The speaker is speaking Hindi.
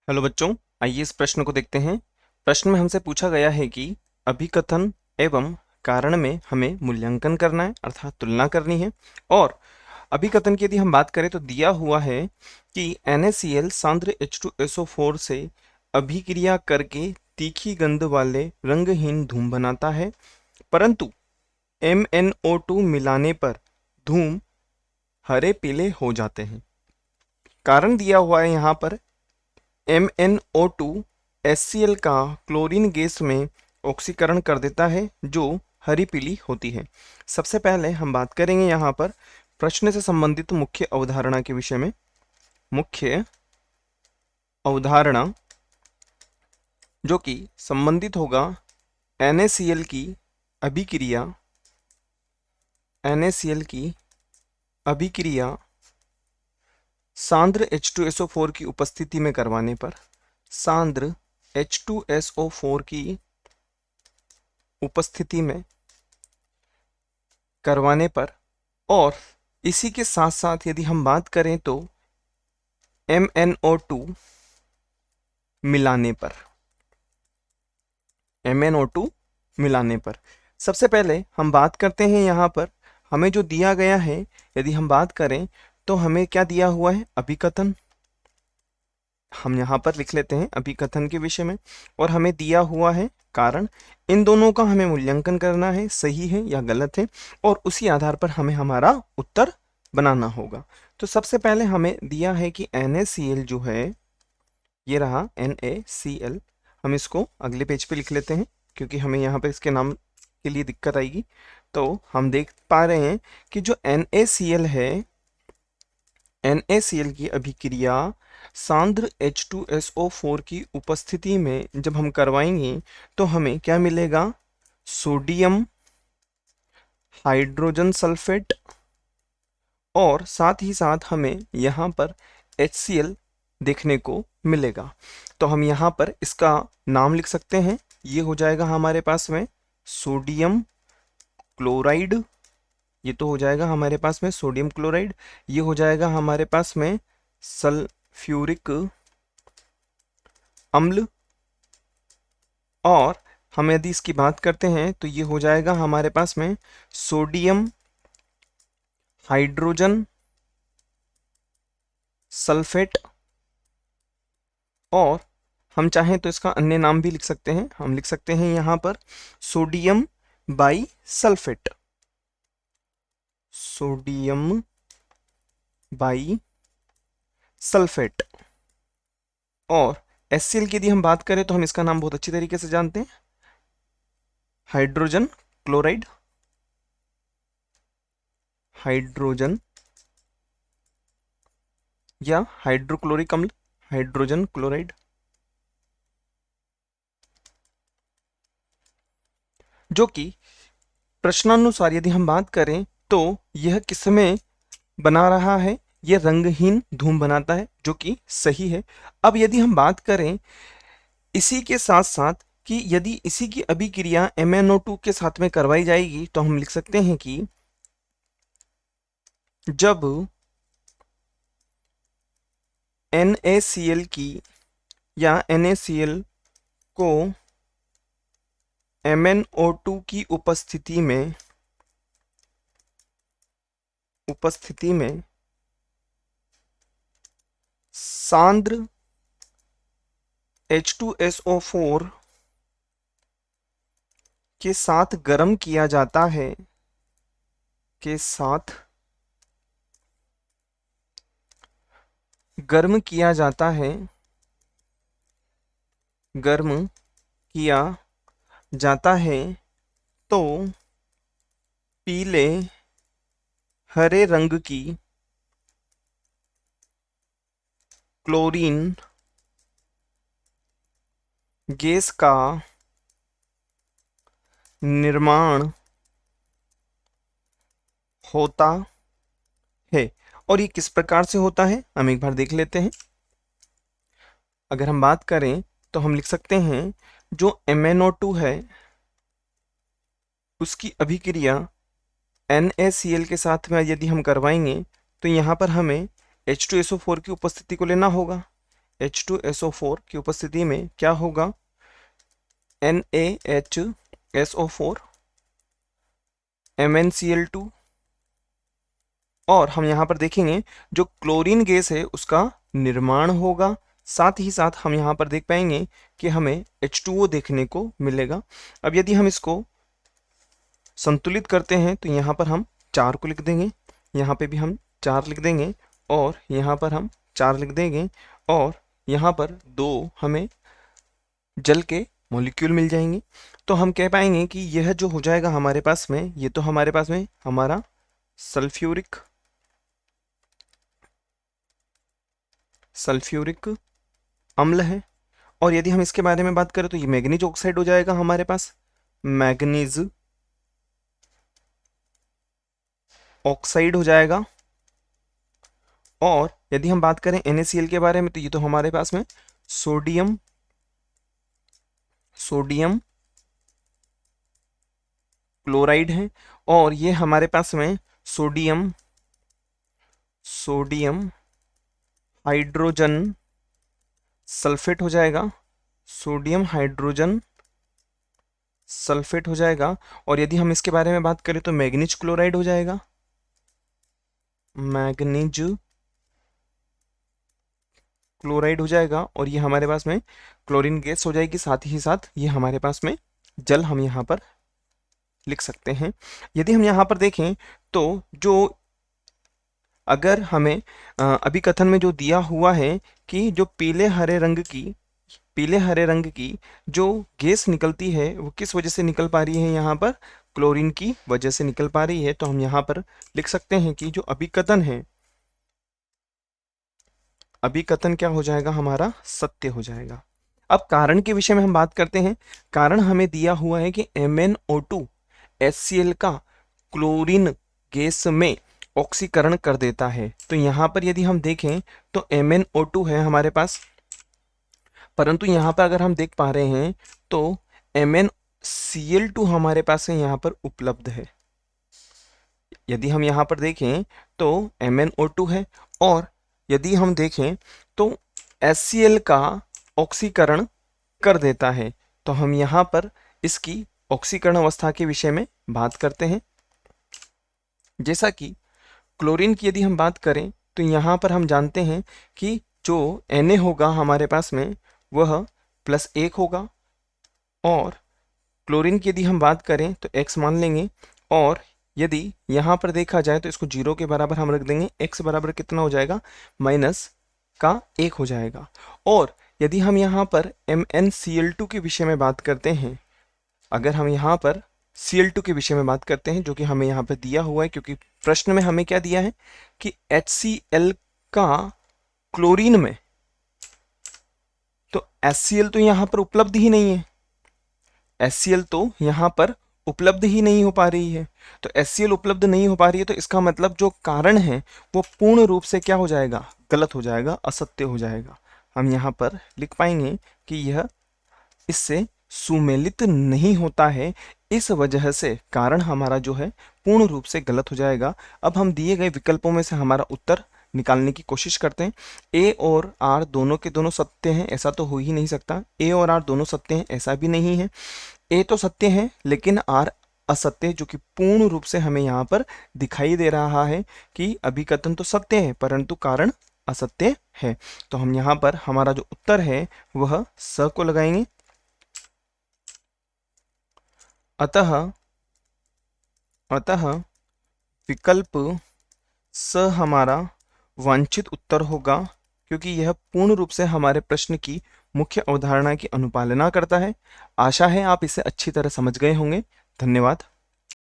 हेलो बच्चों, आइए इस प्रश्न को देखते हैं। प्रश्न में हमसे पूछा गया है कि अभिकथन एवं कारण में हमें मूल्यांकन करना है अर्थात तुलना करनी है। और अभिकथन की यदि हम बात करें तो दिया हुआ है कि NaCl सांद्र H2SO4 से अभिक्रिया करके तीखी गंध वाले रंगहीन धूम बनाता है, परंतु MnO2 मिलाने पर धूम हरे पीले हो जाते हैं। कारण दिया हुआ है यहाँ पर MnO2 HCl का क्लोरीन गैस में ऑक्सीकरण कर देता है जो हरी पीली होती है। सबसे पहले हम बात करेंगे यहाँ पर प्रश्न से संबंधित मुख्य अवधारणा के विषय में। मुख्य अवधारणा जो कि संबंधित होगा NaCl की अभिक्रिया सांद्र H2SO4 की उपस्थिति में करवाने पर, सांद्र H2SO4 की उपस्थिति में करवाने पर, और इसी के साथ साथ यदि हम बात करें तो MnO2 मिलाने पर, MnO2 मिलाने पर। सबसे पहले हम बात करते हैं यहाँ पर हमें जो दिया गया है, यदि हम बात करें तो हमें क्या दिया हुआ है, अभिकथन। हम यहाँ पर लिख लेते हैं अभिकथन के विषय में, और हमें दिया हुआ है कारण। इन दोनों का हमें मूल्यांकन करना है, सही है या गलत है, और उसी आधार पर हमें हमारा उत्तर बनाना होगा। तो सबसे पहले हमें दिया है कि NaCl जो है, ये रहा NaCl। हम इसको अगले पेज पे लिख लेते हैं क्योंकि हमें यहाँ पे इसके नाम के लिए दिक्कत आएगी। तो हम देख पा रहे हैं कि जो NaCl है, NaCl की अभिक्रिया सांद्र H2SO4 की उपस्थिति में जब हम करवाएंगे तो हमें क्या मिलेगा, सोडियम हाइड्रोजन सल्फेट, और साथ ही साथ हमें यहाँ पर HCl देखने को मिलेगा। तो हम यहाँ पर इसका नाम लिख सकते हैं, ये हो जाएगा हमारे पास में सोडियम क्लोराइड। ये तो हो जाएगा हमारे पास में सोडियम क्लोराइड। ये हो जाएगा हमारे पास में सल्फ्यूरिक अम्ल। और हम यदि इसकी बात करते हैं तो ये हो जाएगा हमारे पास में सोडियम हाइड्रोजन सल्फेट। और हम चाहें तो इसका अन्य नाम भी लिख सकते हैं, हम लिख सकते हैं यहाँ पर sodium by sulphate, sodium by sulphate. और HCl की यदि हम बात करें तो हम इसका नाम बहुत अच्छी तरीके से जानते हैं, हाइड्रोजन क्लोराइड, हाइड्रोजन या हाइड्रोक्लोरिक अम्ल, हाइड्रोजन क्लोराइड। जो कि प्रश्नानुसार यदि हम बात करें तो यह किसमें बना रहा है, यह रंगहीन धूम बनाता है, जो कि सही है। अब यदि हम बात करें इसी के साथ साथ कि यदि इसी की अभिक्रिया MnO2 के साथ में करवाई जाएगी तो हम लिख सकते हैं कि जब NaCl की या NaCl को MnO2 की उपस्थिति में सांद्र H2SO4 के साथ गर्म किया जाता है, के साथ गर्म किया जाता है, गर्म किया जाता है, तो पीले हरे रंग की क्लोरीन गैस का निर्माण होता है। और ये किस प्रकार से होता है हम एक बार देख लेते हैं। अगर हम बात करें तो हम लिख सकते हैं जो MnO2 है उसकी अभिक्रिया NaCl के साथ में यदि हम करवाएंगे तो यहाँ पर हमें H2SO4 की उपस्थिति को लेना होगा। H2SO4 की उपस्थिति में क्या होगा, NaHSO4 MnCl2, और हम यहाँ पर देखेंगे जो क्लोरीन गैस है उसका निर्माण होगा। साथ ही साथ हम यहाँ पर देख पाएंगे कि हमें H2O देखने को मिलेगा। अब यदि हम इसको संतुलित करते हैं तो यहाँ पर हम 4 को लिख देंगे, यहाँ पे भी हम 4 लिख देंगे, और यहाँ पर हम 4 लिख देंगे, और यहाँ पर 2 हमें जल के मॉलिक्यूल मिल जाएंगे। तो हम कह पाएंगे कि यह जो हो जाएगा हमारे पास में, ये तो हमारे पास में हमारा सल्फ्यूरिक अम्ल है। और यदि हम इसके बारे में बात करें तो ये मैग्नीज ऑक्साइड हो जाएगा हमारे पास, मैग्नीज ऑक्साइड हो जाएगा। और यदि हम बात करें NaCl के बारे में तो ये तो हमारे पास में सोडियम क्लोराइड है, और ये हमारे पास में सोडियम हाइड्रोजन सल्फेट हो जाएगा, सोडियम हाइड्रोजन सल्फेट हो जाएगा। और यदि हम इसके बारे में बात करें तो मैग्नीज क्लोराइड हो जाएगा, मैग्नीज क्लोराइड हो जाएगा, और ये हमारे पास में क्लोरीन गैस हो जाएगी। साथ ही साथ ये हमारे पास में जल हम यहाँ पर लिख सकते हैं। यदि हम यहाँ पर देखें तो जो अगर हमें अभिकथन में जो दिया हुआ है कि जो पीले हरे रंग की जो गैस निकलती है वो किस वजह से निकल पा रही है, यहाँ पर क्लोरीन की वजह से निकल पा रही है। तो हम यहाँ पर लिख सकते हैं कि जो अभिकथन है, अभिकथन क्या हो जाएगा, हमारा सत्य हो जाएगा। अब कारण के विषय में हम बात करते हैं। कारण हमें दिया हुआ है कि MnO2 HCl का क्लोरीन गैस में ऑक्सीकरण कर देता है। तो यहाँ पर यदि हम देखें तो MnO2 है हमारे पास, परंतु यहाँ पर अगर हम देख पा रहे हैं तो MnCl2 हमारे पास है यहाँ पर उपलब्ध है। यदि हम यहाँ पर देखें तो MnO2 है, और यदि हम देखें तो HCl का ऑक्सीकरण कर देता है। तो हम यहाँ पर इसकी ऑक्सीकरण अवस्था के विषय में बात करते हैं। जैसा कि क्लोरीन की यदि हम बात करें तो यहाँ पर हम जानते हैं कि जो Na होगा हमारे पास में वह +1 होगा, और क्लोरीन की यदि हम बात करें तो x मान लेंगे, और यदि यहाँ पर देखा जाए तो इसको 0 के बराबर हम रख देंगे। x बराबर कितना हो जाएगा, -1 हो जाएगा। और यदि हम यहाँ पर MnCl2 के विषय में बात करते हैं, अगर हम यहाँ पर Cl2 के विषय में बात करते हैं जो कि हमें यहाँ पर दिया हुआ है, क्योंकि प्रश्न में हमें क्या दिया है कि HCl का क्लोरीन में, तो HCl तो यहाँ पर उपलब्ध ही नहीं है, HCl तो यहाँ पर उपलब्ध ही नहीं हो पा रही है। तो HCl उपलब्ध नहीं हो पा रही है, तो इसका मतलब जो कारण है वो पूर्ण रूप से क्या हो जाएगा, गलत हो जाएगा, असत्य हो जाएगा। हम यहाँ पर लिख पाएंगे कि यह इससे सुमेलित नहीं होता है, इस वजह से कारण हमारा जो है पूर्ण रूप से गलत हो जाएगा। अब हम दिए गए विकल्पों में से हमारा उत्तर निकालने की कोशिश करते हैं। A और R दोनों के दोनों सत्य हैं, ऐसा तो हो ही नहीं सकता। A और R दोनों सत्य हैं, ऐसा भी नहीं है। A तो सत्य है लेकिन R असत्य, जो कि पूर्ण रूप से हमें यहाँ पर दिखाई दे रहा है कि अभिकथन तो सत्य है परंतु कारण असत्य है। तो हम यहाँ पर हमारा जो उत्तर है वह स को लगाएंगे। अतः विकल्प स हमारा वांछित उत्तर होगा, क्योंकि यह पूर्ण रूप से हमारे प्रश्न की मुख्य अवधारणा की अनुपालना करता है। आशा है आप इसे अच्छी तरह समझ गए होंगे। धन्यवाद।